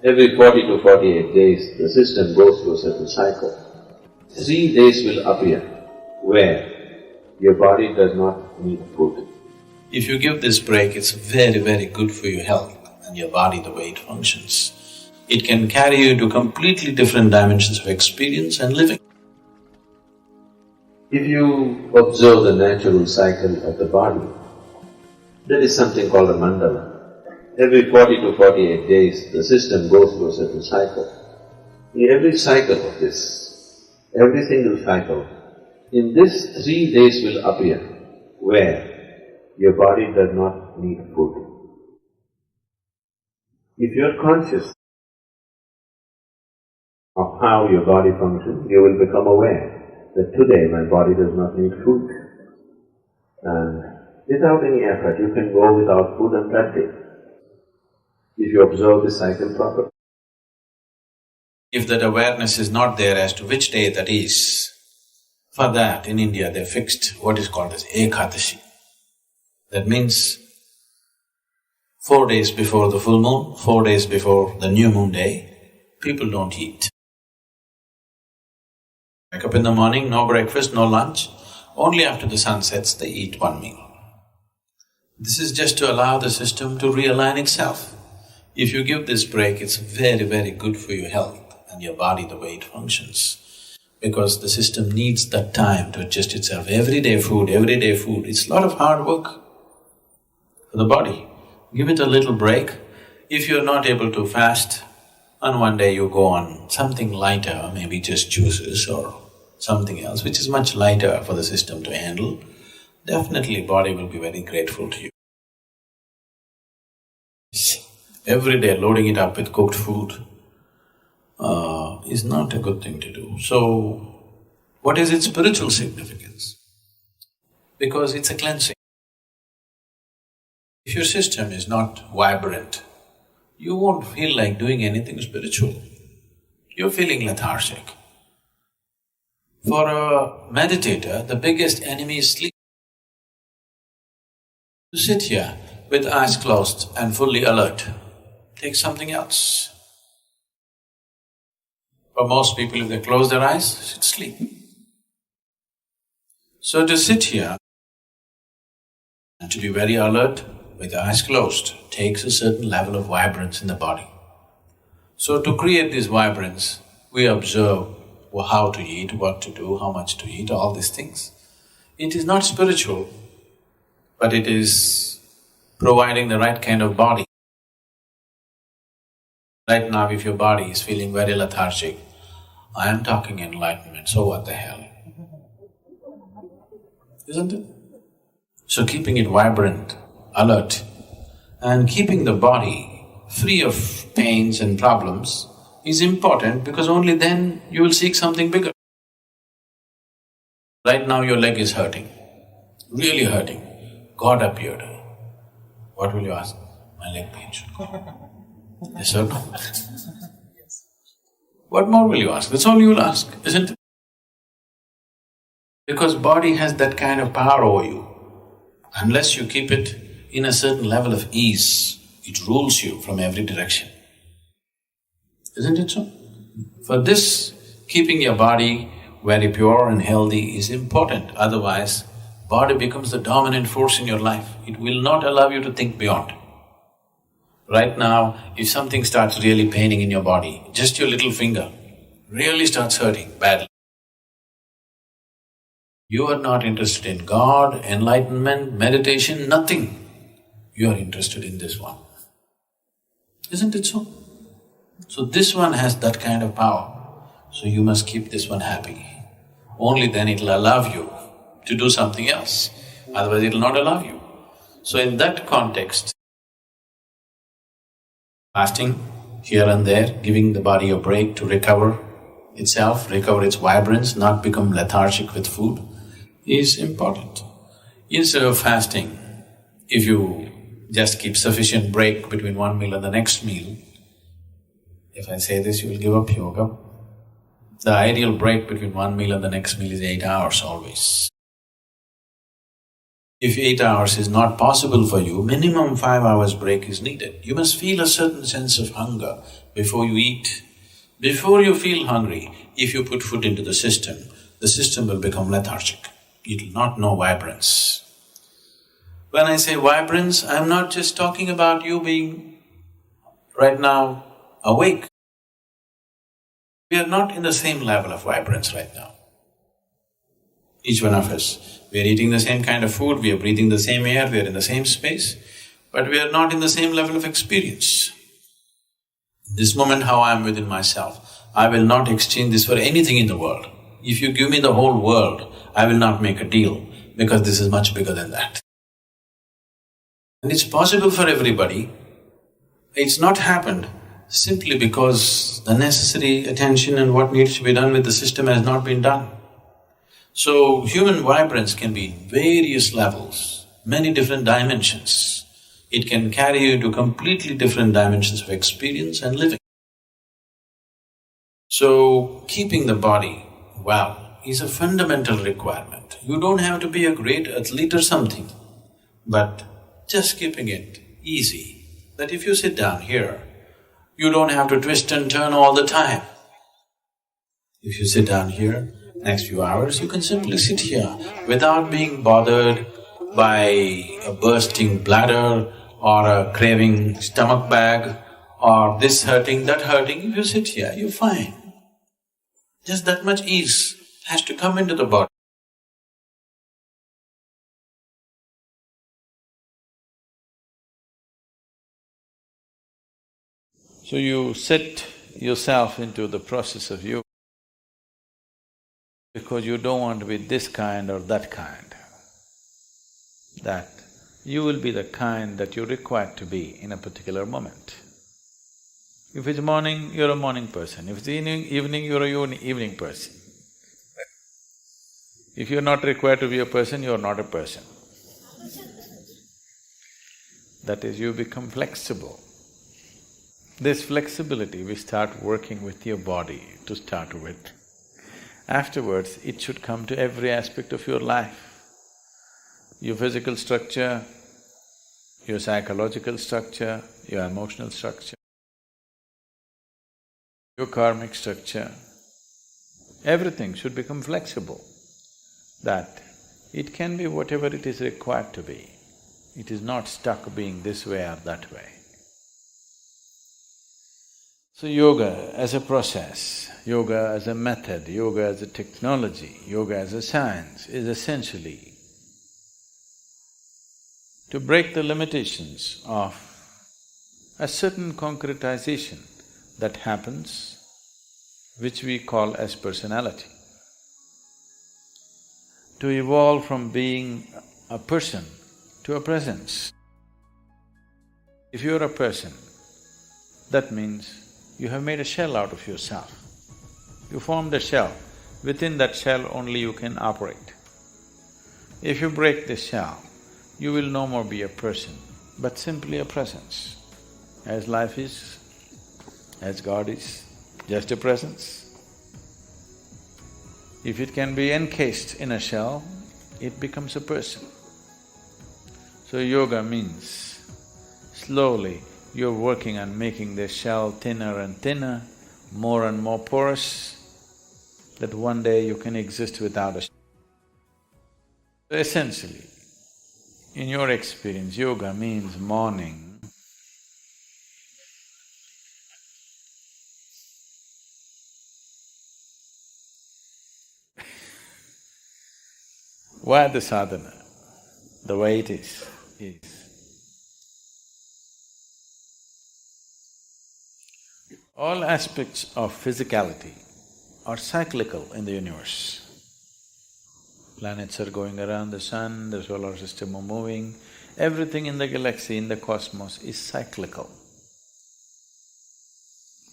Every 40 to 48 days, the system goes through a certain cycle. 3 days will appear where your body does not need food. If you give this break, it's very, very good for your health and your body, the way it functions. It can carry you to completely different dimensions of experience and living. If you observe the natural cycle of the body, there is something called a mandala. Every 40 to 48 days, the system goes through a certain cycle. In every cycle of this, every single cycle, in this 3 days will appear where your body does not need food. If you are conscious of how your body functions, you will become aware that today my body does not need food. And without any effort, you can go without food on that day, if you observe the cycle properly. If that awareness is not there as to which day that is, for that in India they fixed what is called as Ekadashi. That means 4 days before the full moon, 4 days before the new moon day, people don't eat. Wake up in the morning, no breakfast, no lunch, only after the sun sets they eat one meal. This is just to allow the system to realign itself. If you give this break, it's very, very good for your health and your body, the way it functions. Because the system needs that time to adjust itself. Everyday food, it's a lot of hard work for the body. Give it a little break. If you're not able to fast, and one day you go on something lighter, maybe just juices or something else, which is much lighter for the system to handle, definitely body will be very grateful to you. Every day loading it up with cooked food is not a good thing to do. So, what is its spiritual significance? Because it's a cleansing. If your system is not vibrant, you won't feel like doing anything spiritual. You're feeling lethargic. For a meditator, the biggest enemy is sleep. To sit here with eyes closed and fully alert, take something else. For most people, if they close their eyes, it's sleep. So to sit here and to be very alert with the eyes closed takes a certain level of vibrance in the body. So to create this vibrance, we observe how to eat, what to do, how much to eat, all these things. It is not spiritual, but it is providing the right kind of body. Right now, if your body is feeling very lethargic, I am talking enlightenment, so what the hell? Isn't it? So keeping it vibrant, alert, and keeping the body free of pains and problems is important, because only then you will seek something bigger. Right now your leg is hurting, really hurting. God appeared. What will you ask? My leg pains. Yes or no? What more will you ask? That's all you will ask, isn't it? Because body has that kind of power over you. Unless you keep it in a certain level of ease, it rules you from every direction. Isn't it so? For this, keeping your body very pure and healthy is important, otherwise body becomes the dominant force in your life. It will not allow you to think beyond. Right now, if something starts really paining in your body, just your little finger really starts hurting badly, you are not interested in God, enlightenment, meditation, nothing. You are interested in this one. Isn't it so? So this one has that kind of power, so you must keep this one happy. Only then it'll allow you to do something else, otherwise it'll not allow you. So in that context, fasting here and there, giving the body a break to recover itself, recover its vibrance, not become lethargic with food, is important. Instead of fasting, if you just keep sufficient break between one meal and the next meal, if I say this, you will give up yoga. The ideal break between one meal and the next meal is 8 hours always. If 8 hours is not possible for you, minimum 5 hours break is needed. You must feel a certain sense of hunger before you eat, before you feel hungry, if you put food into the system will become lethargic. It'll not know vibrance. When I say vibrance, I'm not just talking about you being right now awake. We are not in the same level of vibrance right now. Each one of us, we are eating the same kind of food, we are breathing the same air, we are in the same space, but we are not in the same level of experience. This moment how I am within myself, I will not exchange this for anything in the world. If you give me the whole world, I will not make a deal because this is much bigger than that. And it's possible for everybody. It's not happened simply because the necessary attention and what needs to be done with the system has not been done. So, human vibrance can be in various levels, many different dimensions. It can carry you into completely different dimensions of experience and living. So, keeping the body well is a fundamental requirement. You don't have to be a great athlete or something, but just keeping it easy, that if you sit down here, you don't have to twist and turn all the time. If you sit down here, next few hours, you can simply sit here without being bothered by a bursting bladder or a craving stomach bag or this hurting, that hurting. If you sit here, you're fine. Just that much ease has to come into the body. So you set yourself into the process of yoga because you don't want to be this kind or that kind. That you will be the kind that you're required to be in a particular moment. If it's morning, you're a morning person. If it's evening, you're a evening person. If you're not required to be a person, you're not a person. That is, you become flexible. This flexibility, we start working with your body to start with. Afterwards, it should come to every aspect of your life. Your physical structure, your psychological structure, your emotional structure, your karmic structure, everything should become flexible, that it can be whatever it is required to be. It is not stuck being this way or that way. So yoga as a process, yoga as a method, yoga as a technology, yoga as a science is essentially to break the limitations of a certain concretization that happens, which we call as personality. To evolve from being a person to a presence. If you're a person, that means you have made a shell out of yourself. You formed a shell, within that shell only you can operate. If you break this shell, you will no more be a person, but simply a presence. As life is, as God is, just a presence. If it can be encased in a shell, it becomes a person. So yoga means slowly you're working on making this shell thinner and thinner, more and more porous, that one day you can exist without a shell. So essentially, in your experience, yoga means morning. Why the sadhana? The way it is. All aspects of physicality are cyclical in the universe. Planets are going around the sun, the solar system are moving, everything in the galaxy, in the cosmos is cyclical.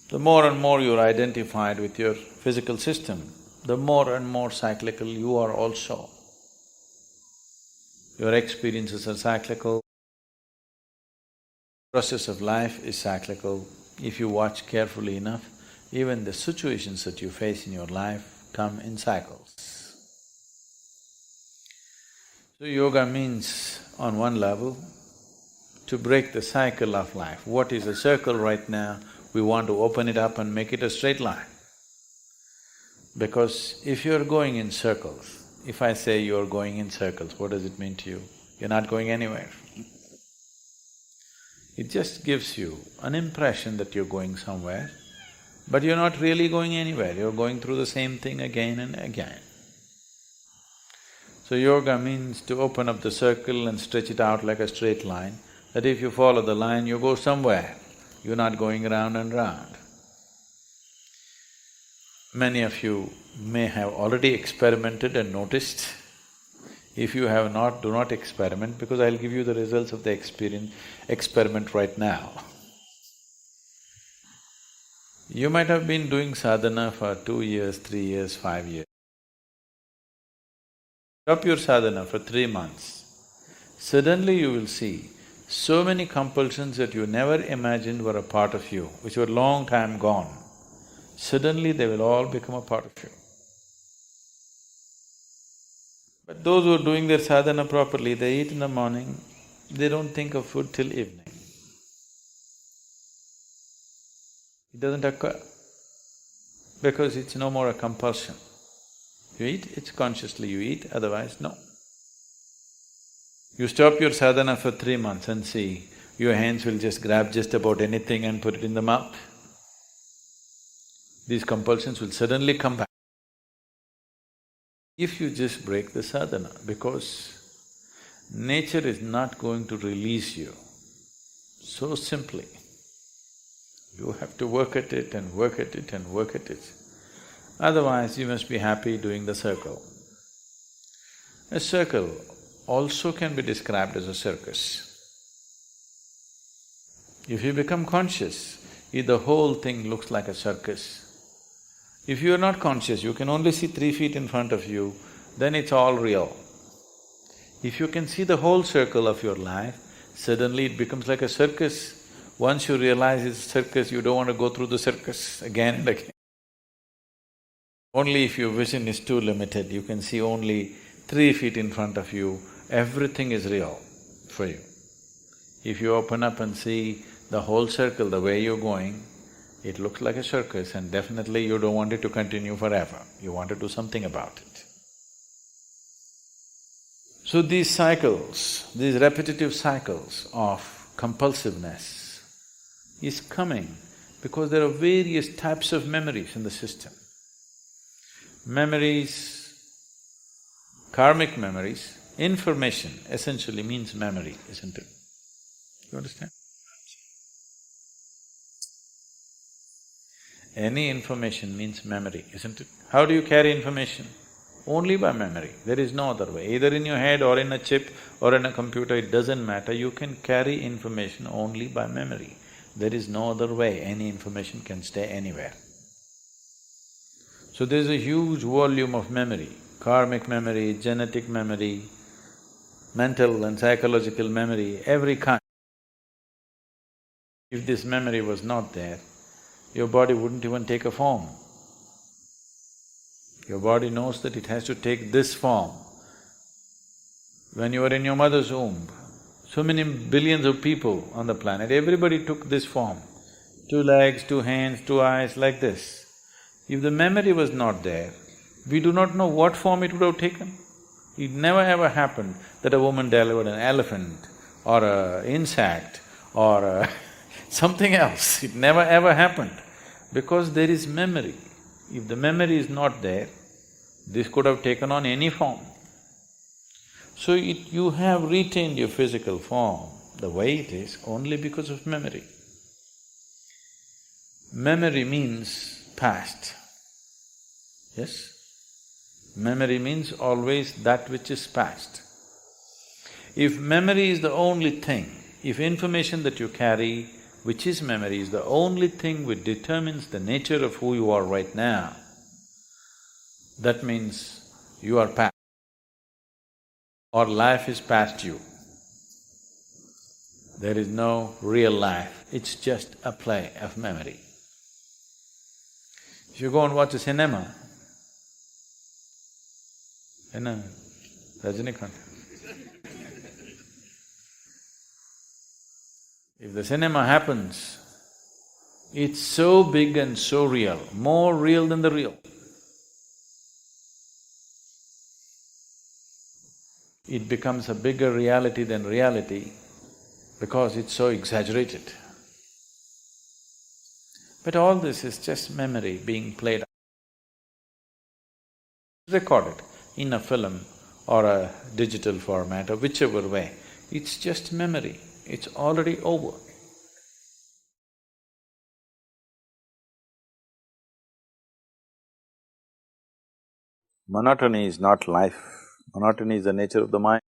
The more and more you're identified with your physical system, the more and more cyclical you are also. Your experiences are cyclical, the process of life is cyclical. If you watch carefully enough, even the situations that you face in your life come in cycles. So yoga means, on one level, to break the cycle of life. What is a circle right now? we want to open it up and make it a straight line. Because if you're going in circles, if I say you're going in circles, what does it mean to you? You're not going anywhere. It just gives you an impression that you're going somewhere, but you're not really going anywhere, you're going through the same thing again and again. So yoga means to open up the circle and stretch it out like a straight line, that if you follow the line, you go somewhere, you're not going round and round. Many of you may have already experimented and noticed. If you have not, do not experiment, because I'll give you the results of the experiment right now. You might have been doing sadhana for 2 years, 3 years, 5 years. Stop your sadhana for 3 months. Suddenly you will see so many compulsions that you never imagined were a part of you, which were long time gone. Suddenly they will all become a part of you. But those who are doing their sadhana properly, they eat in the morning, they don't think of food till evening. It doesn't occur, because it's no more a compulsion. You eat, it's consciously you eat, otherwise no. You stop your sadhana for 3 months and see, your hands will just grab just about anything and put it in the mouth. These compulsions will suddenly come back. If you just break the sadhana, because nature is not going to release you so simply. You have to work at it and work at it and work at it. Otherwise, you must be happy doing the circle. A circle also can be described as a circus. If you become conscious, the whole thing looks like a circus. If you are not conscious, you can only see 3 feet in front of you, then it's all real. If you can see the whole circle of your life, suddenly it becomes like a circus. Once you realize it's a circus, you don't want to go through the circus again and again. Only if your vision is too limited, you can see only 3 feet in front of you, everything is real for you. If you open up and see the whole circle, the way you're going, it looks like a circus and definitely you don't want it to continue forever, you want to do something about it. So these cycles, these repetitive cycles of compulsiveness is coming because there are various types of memories in the system. Memories, karmic memories, information essentially means memory, isn't it? You understand? Any information means memory, isn't it? How do you carry information? Only by memory, there is no other way. Either in your head or in a chip or in a computer, it doesn't matter, you can carry information only by memory. There is no other way, any information can stay anywhere. So there's a huge volume of memory, karmic memory, genetic memory, mental and psychological memory, every kind. If this memory was not there, your body wouldn't even take a form. Your body knows that it has to take this form. When you were in your mother's womb, so many billions of people on the planet, everybody took this form. 2 legs, 2 hands, 2 eyes, like this. If the memory was not there, we do not know what form it would have taken. It never ever happened that a woman delivered an elephant or an insect or something else. It never ever happened because there is memory. If the memory is not there, this could have taken on any form. So you have retained your physical form the way it is only because of memory. Memory means past, yes? Memory means always that which is past. If memory is the only thing, if information that you carry, which is memory, is the only thing which determines the nature of who you are right now, that means you are past, or life is past you. There is no real life, it's just a play of memory. If you go and watch a cinema, Rajinikanth. If the cinema happens, It's so big and so real, more real than the real. It becomes a bigger reality than reality because it's so exaggerated. But all this is just memory being played out. Recorded in a film or a digital format or whichever way, it's just memory, it's already over. Monotony is not life, monotony is the nature of the mind.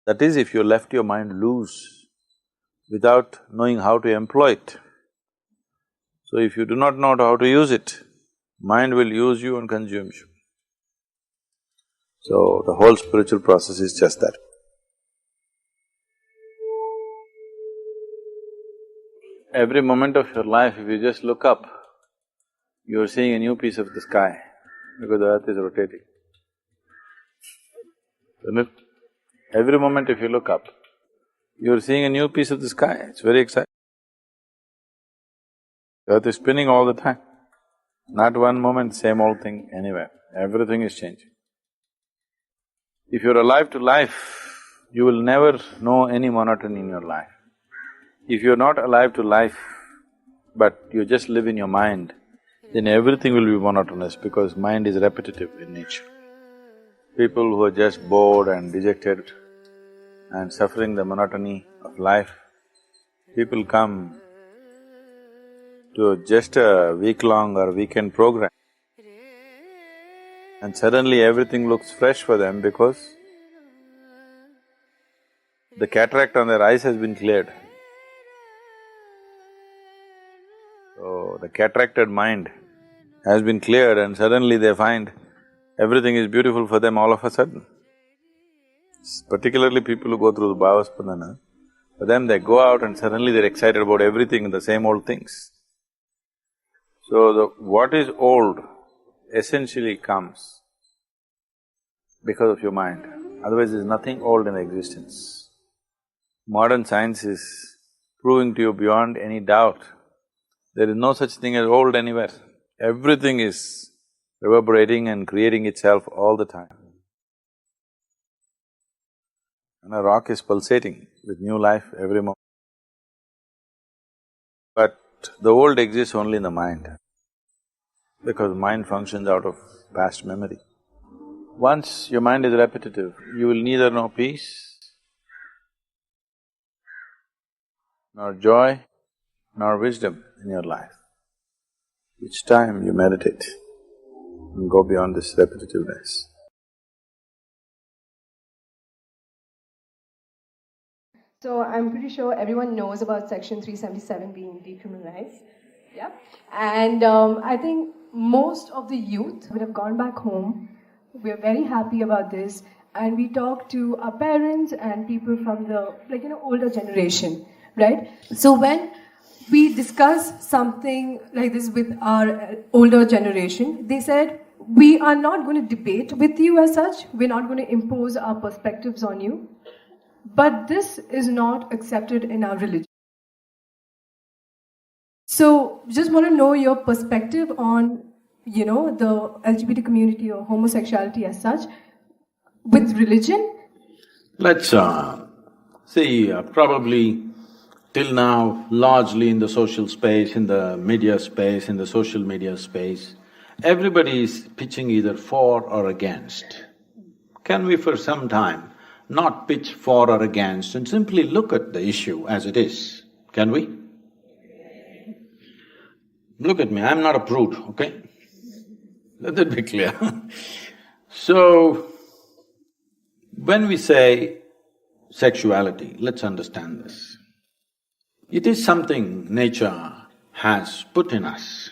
That is, if you left your mind loose without knowing how to employ it. So if you do not know how to use it, mind will use you and consume you. So the whole spiritual process is just that. Every moment of your life, if you just look up, you're seeing a new piece of the sky because the earth is rotating. Isn't it? Every moment if you look up, you're seeing a new piece of the sky, it's very exciting. The earth is spinning all the time. Not one moment same old thing anywhere, everything is changing. If you're alive to life, you will never know any monotony in your life. If you're not alive to life, but you just live in your mind, then everything will be monotonous because mind is repetitive in nature. People who are just bored and dejected and suffering the monotony of life, people come to just a week-long or weekend program and suddenly everything looks fresh for them because the cataract on their eyes has been cleared. So, the cataracted mind has been cleared and suddenly they find everything is beautiful for them all of a sudden. Particularly people who go through the Bhavaspandana, for them they go out and suddenly they're excited about everything, the same old things. So, what is old essentially comes because of your mind, otherwise there's nothing old in existence. Modern science is proving to you beyond any doubt, there is no such thing as old anywhere. Everything is reverberating and creating itself all the time. And a rock is pulsating with new life every moment. But the old exists only in the mind, because mind functions out of past memory. Once your mind is repetitive, you will neither know peace, nor joy, nor wisdom in your life. Each time you meditate and go beyond this repetitiveness. So I'm pretty sure everyone knows about Section 377 being decriminalized. Yeah. And I think most of the youth would have gone back home. We're very happy about this. And we talk to our parents and people from the, older generation, right? So when we discuss something like this with our older generation, they said, we are not going to debate with you as such. We're not going to impose our perspectives on you. But this is not accepted in our religion. So, just want to know your perspective on, the LGBT community or homosexuality as such with religion. Let's see, probably till now, largely in the social space, in the media space, in the social media space, everybody is pitching either for or against. Can we for some time not pitch for or against and simply look at the issue as it is? Can we? Look at me, I'm not a prude, okay? Let that be clear. So, when we say sexuality, let's understand this. It is something nature has put in us.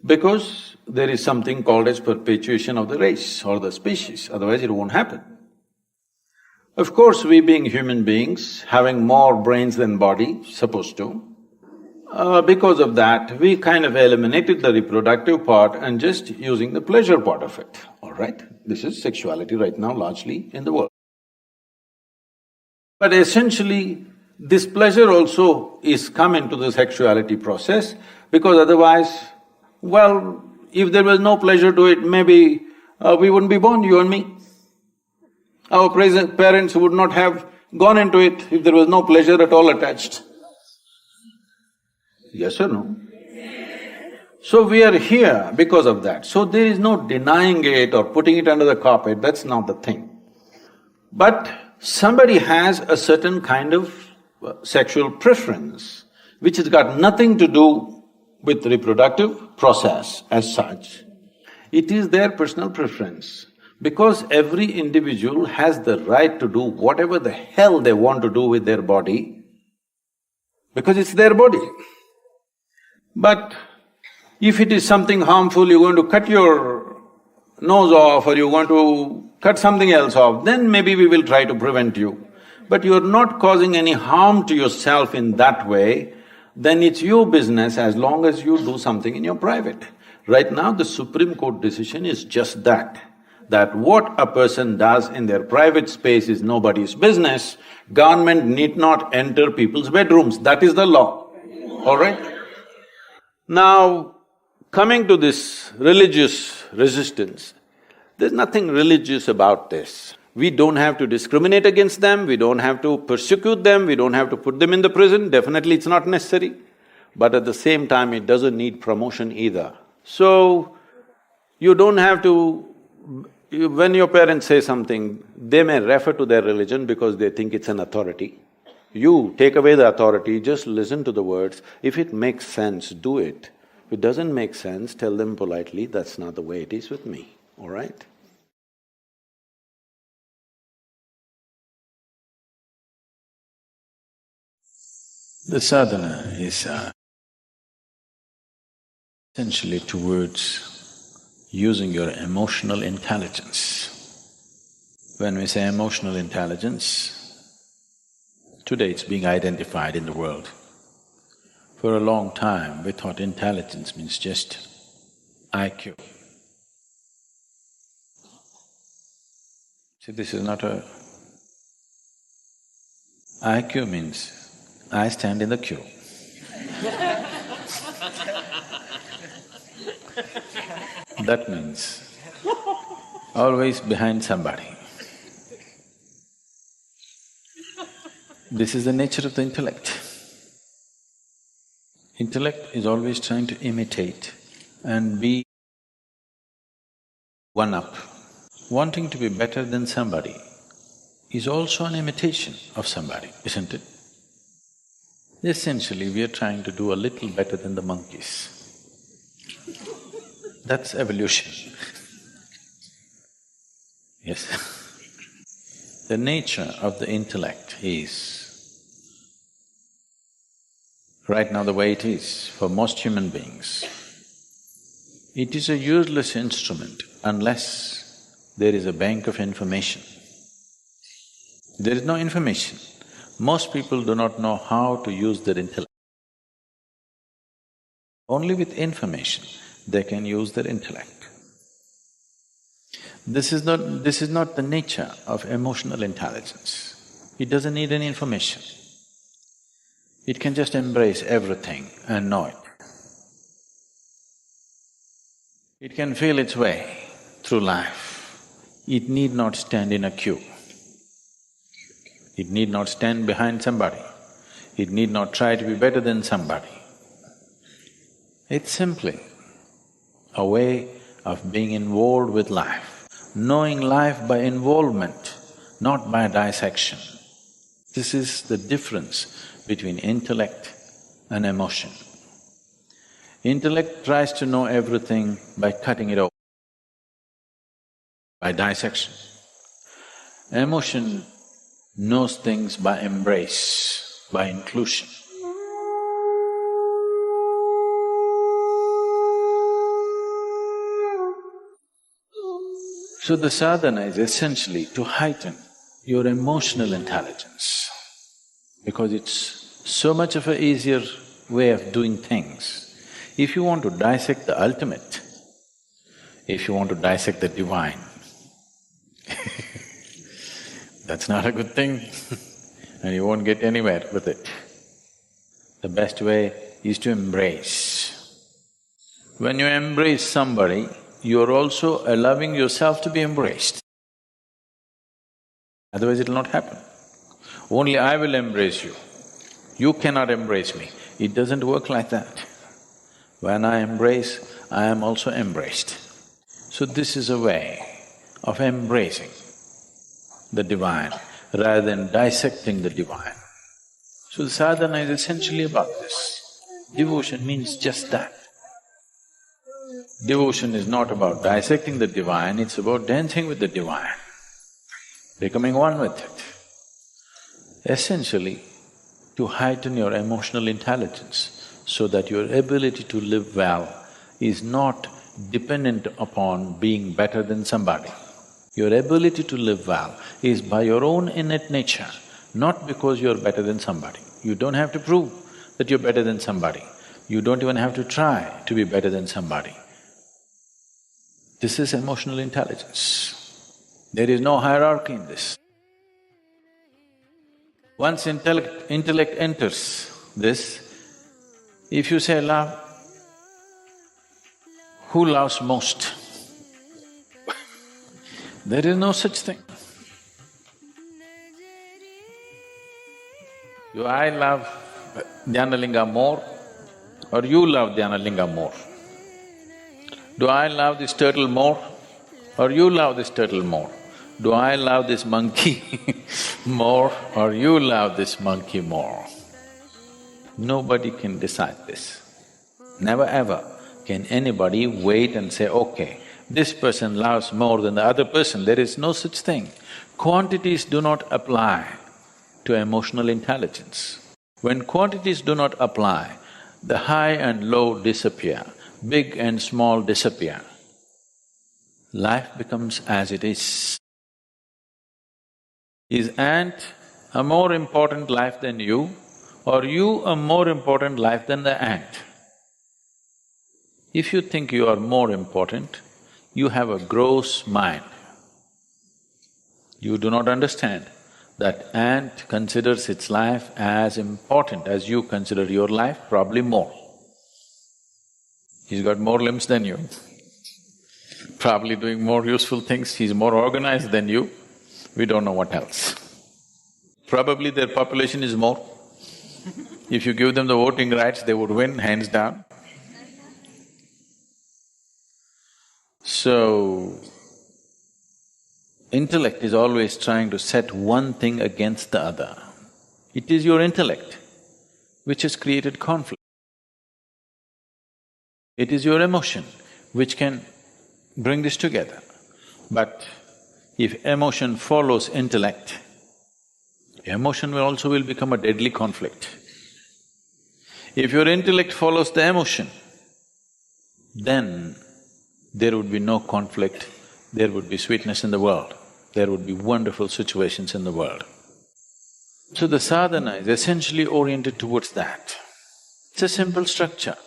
Because there is something called as perpetuation of the race or the species, otherwise it won't happen. Of course, we being human beings, having more brains than body, supposed to, because of that, we kind of eliminated the reproductive part and just using the pleasure part of it, all right? This is sexuality right now largely in the world. But essentially, This pleasure also is come into the sexuality process, because otherwise, well, if there was no pleasure to it, maybe we wouldn't be born, you and me. Our parents would not have gone into it if there was no pleasure at all attached. Yes or no? So we are here because of that. So there is no denying it or putting it under the carpet, that's not the thing. But somebody has a certain kind of sexual preference, which has got nothing to do with reproductive process as such. It is their personal preference. Because every individual has the right to do whatever the hell they want to do with their body, because it's their body. But if it is something harmful, you're going to cut your nose off or you're going to cut something else off, then maybe we will try to prevent you. But you're not causing any harm to yourself in that way, then it's your business as long as you do something in your private. Right now, the Supreme Court decision is just that what a person does in their private space is nobody's business. Government need not enter people's bedrooms, that is the law, all right? Now, coming to this religious resistance, there's nothing religious about this. We don't have to discriminate against them, we don't have to persecute them, we don't have to put them in the prison, definitely it's not necessary. But at the same time, it doesn't need promotion either. So, you don't have to… When your parents say something, they may refer to their religion because they think it's an authority. You take away the authority, just listen to the words. If it makes sense, do it. If it doesn't make sense, tell them politely, that's not the way it is with me, all right? The sadhana is essentially towards using your emotional intelligence. When we say emotional intelligence, today it's being identified in the world. For a long time, we thought intelligence means just IQ. See, this is not a… IQ means I stand in the queue. That means always behind somebody. This is the nature of the intellect. Intellect is always trying to imitate and be one-up. Wanting to be better than somebody is also an imitation of somebody, isn't it? Essentially, we are trying to do a little better than the monkeys. That's evolution. Yes. The nature of the intellect is, right now the way it is for most human beings, it is a useless instrument unless there is a bank of information. There is no information. Most people do not know how to use their intellect. Only with information they can use their intellect. This is not the nature of emotional intelligence. It doesn't need any information. It can just embrace everything and know it. It can feel its way through life. It need not stand in a queue. It need not stand behind somebody. It need not try to be better than somebody. It's simply a way of being involved with life, knowing life by involvement, not by dissection. This is the difference between intellect and emotion. Intellect tries to know everything by cutting it off, by dissection. Emotion knows things by embrace, by inclusion. So the sadhana is essentially to heighten your emotional intelligence, because it's so much of an easier way of doing things. If you want to dissect the ultimate, if you want to dissect the divine, that's not a good thing. and you won't get anywhere with it. The best way is to embrace. When you embrace somebody, you're also allowing yourself to be embraced. Otherwise it'll not happen. Only I will embrace you. You cannot embrace me. It doesn't work like that. When I embrace, I am also embraced. So this is a way of embracing the divine rather than dissecting the divine. So the sadhana is essentially about this. Devotion means just that. Devotion is not about dissecting the divine, it's about dancing with the divine, becoming one with it. Essentially, to heighten your emotional intelligence so that your ability to live well is not dependent upon being better than somebody. Your ability to live well is by your own innate nature, not because you're better than somebody. You don't have to prove that you're better than somebody. You don't even have to try to be better than somebody. This is emotional intelligence. There is no hierarchy in this. Once intellect enters this, if you say love, who loves most? There is no such thing. Do I love Dhyanalinga more or you love Dhyanalinga more? Do I love this turtle more or you love this turtle more? Do I love this monkey more or you love this monkey more? Nobody can decide this. Never ever can anybody wait and say, okay, this person loves more than the other person. There is no such thing. Quantities do not apply to emotional intelligence. When quantities do not apply, the high and low disappear, big and small disappear. Life becomes as it is. Is ant a more important life than you, or you a more important life than the ant? If you think you are more important, you have a gross mind. You do not understand that ant considers its life as important as you consider your life, probably more. He's got more limbs than you, probably doing more useful things, he's more organized than you, we don't know what else. Probably their population is more. If you give them the voting rights, they would win, hands down. So, intellect is always trying to set one thing against the other. It is your intellect which has created conflict. It is your emotion which can bring this together. But if emotion follows intellect, emotion will become a deadly conflict. If your intellect follows the emotion, then there would be no conflict, there would be sweetness in the world, there would be wonderful situations in the world. So the sadhana is essentially oriented towards that. It's a simple structure,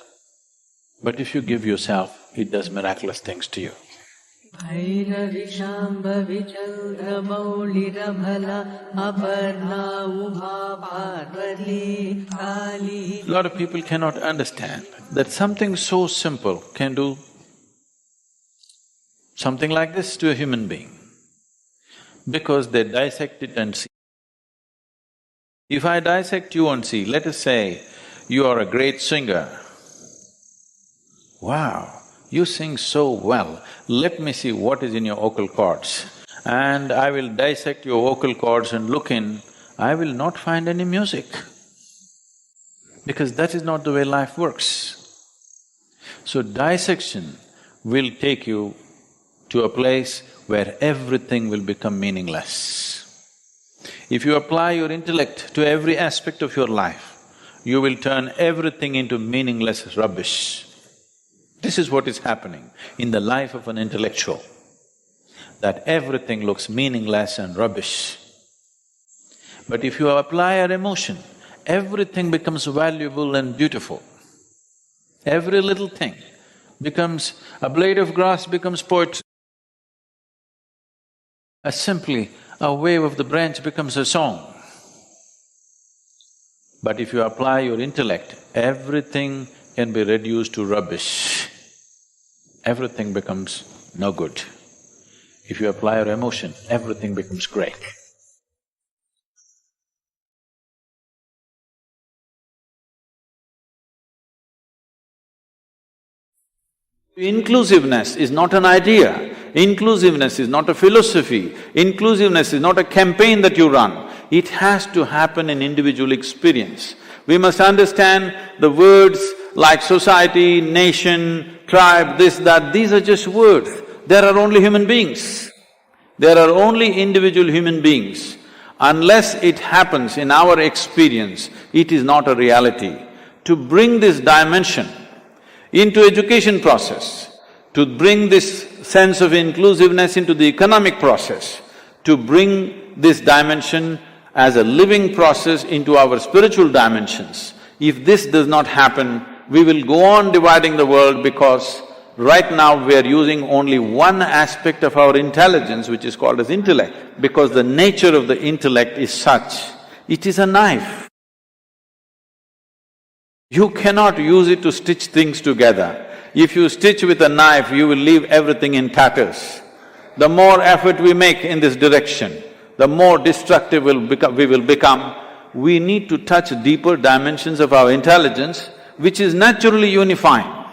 but if you give yourself, it does miraculous things to you. A lot of people cannot understand that something so simple can do something like this to a human being, because they dissect it and see. If I dissect you and see, let us say you are a great singer. Wow, you sing so well, let me see what is in your vocal cords. And I will dissect your vocal cords and look in, I will not find any music, because that is not the way life works. So dissection will take you to a place where everything will become meaningless. If you apply your intellect to every aspect of your life, you will turn everything into meaningless rubbish. This is what is happening in the life of an intellectual, that everything looks meaningless and rubbish. But if you apply our emotion, everything becomes valuable and beautiful. Every little thing becomes… a blade of grass becomes poetry. Simply a wave of the branch becomes a song. But if you apply your intellect, everything can be reduced to rubbish. Everything becomes no good. If you apply your emotion, everything becomes great. Inclusiveness is not an idea, inclusiveness is not a philosophy, inclusiveness is not a campaign that you run. It has to happen in individual experience. We must understand the words like society, nation, tribe, this, that, these are just words. There are only human beings. There are only individual human beings. Unless it happens in our experience, it is not a reality. To bring this dimension into education process, to bring this sense of inclusiveness into the economic process, to bring this dimension as a living process into our spiritual dimensions. If this does not happen, we will go on dividing the world because right now we are using only one aspect of our intelligence, which is called as intellect, because the nature of the intellect is such, it is a knife. You cannot use it to stitch things together. If you stitch with a knife, you will leave everything in tatters. The more effort we make in this direction, the more destructive we will become. We need to touch deeper dimensions of our intelligence, which is naturally unifying.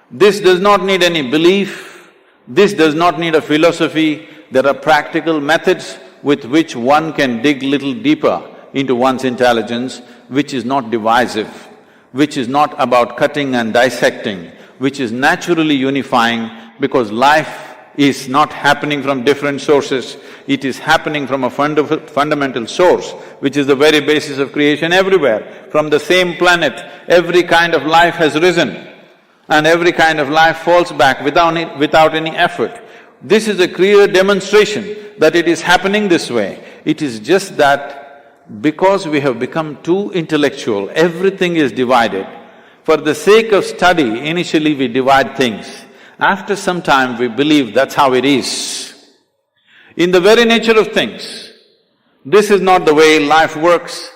This does not need any belief, this does not need a philosophy. There are practical methods with which one can dig little deeper into one's intelligence, which is not divisive, which is not about cutting and dissecting, which is naturally unifying, because life is not happening from different sources, it is happening from a fundamental source, which is the very basis of creation everywhere. From the same planet, every kind of life has risen and every kind of life falls back without any effort. This is a clear demonstration that it is happening this way. It is just that because we have become too intellectual, everything is divided. For the sake of study, initially we divide things. After some time, we believe that's how it is. In the very nature of things, this is not the way life works.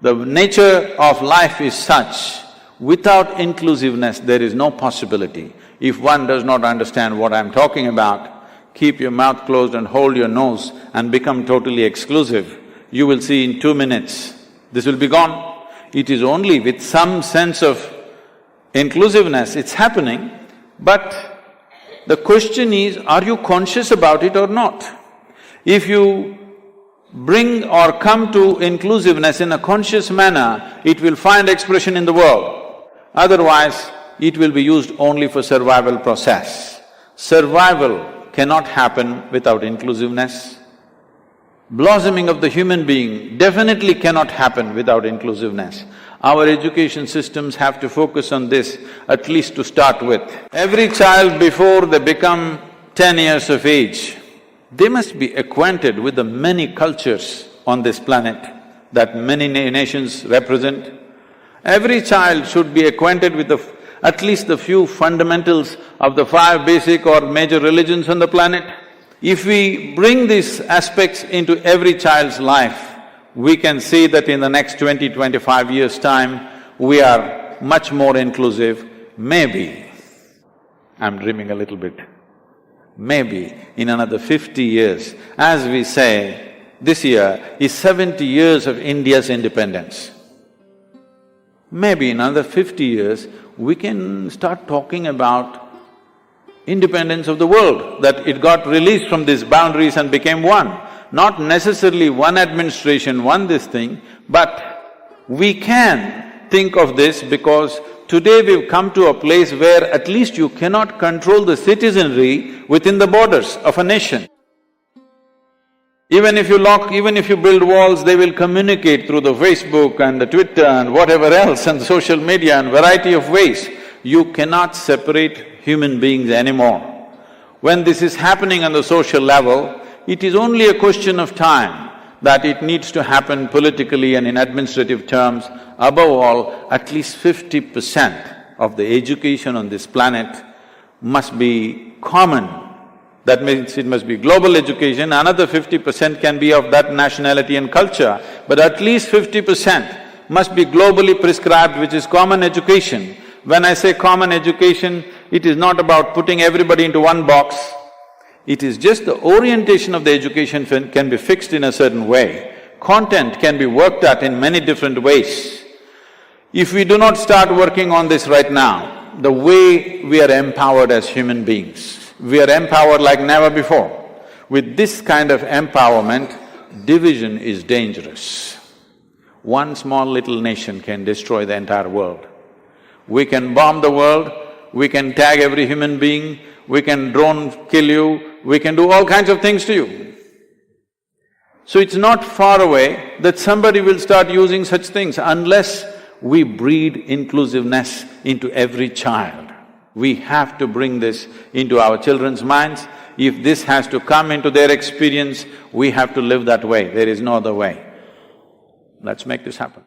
The nature of life is such, without inclusiveness there is no possibility. If one does not understand what I'm talking about, keep your mouth closed and hold your nose and become totally exclusive. You will see in 2 minutes, this will be gone. It is only with some sense of inclusiveness it's happening, but the question is, are you conscious about it or not? If you bring or come to inclusiveness in a conscious manner, it will find expression in the world. Otherwise, it will be used only for survival process. Survival cannot happen without inclusiveness. Blossoming of the human being definitely cannot happen without inclusiveness. Our education systems have to focus on this, at least to start with. Every child before they become 10 years of age, they must be acquainted with the many cultures on this planet that many nations represent. Every child should be acquainted with at least the few fundamentals of the 5 basic or major religions on the planet. If we bring these aspects into every child's life, we can see that in the next 20-25 years' time, we are much more inclusive. Maybe, I'm dreaming a little bit, maybe in another 50 years, as we say, this year is 70 years of India's independence. Maybe in another 50 years, we can start talking about independence of the world, that it got released from these boundaries and became one. Not necessarily one administration, one this thing, but we can think of this because today we've come to a place where at least you cannot control the citizenry within the borders of a nation. Even if you build walls, they will communicate through the Facebook and the Twitter and whatever else and social media and variety of ways. You cannot separate human beings anymore. When this is happening on the social level, it is only a question of time that it needs to happen politically and in administrative terms. Above all, at least 50% of the education on this planet must be common. That means it must be global education, another 50% can be of that nationality and culture, but at least 50% must be globally prescribed, which is common education. When I say common education, it is not about putting everybody into one box. It is just the orientation of the education can be fixed in a certain way. Content can be worked at in many different ways. If we do not start working on this right now, the way we are empowered as human beings, we are empowered like never before. With this kind of empowerment, division is dangerous. One small little nation can destroy the entire world. We can bomb the world, we can tag every human being, we can drone kill you, we can do all kinds of things to you. So it's not far away that somebody will start using such things unless we breed inclusiveness into every child. We have to bring this into our children's minds. If this has to come into their experience, we have to live that way, there is no other way. Let's make this happen.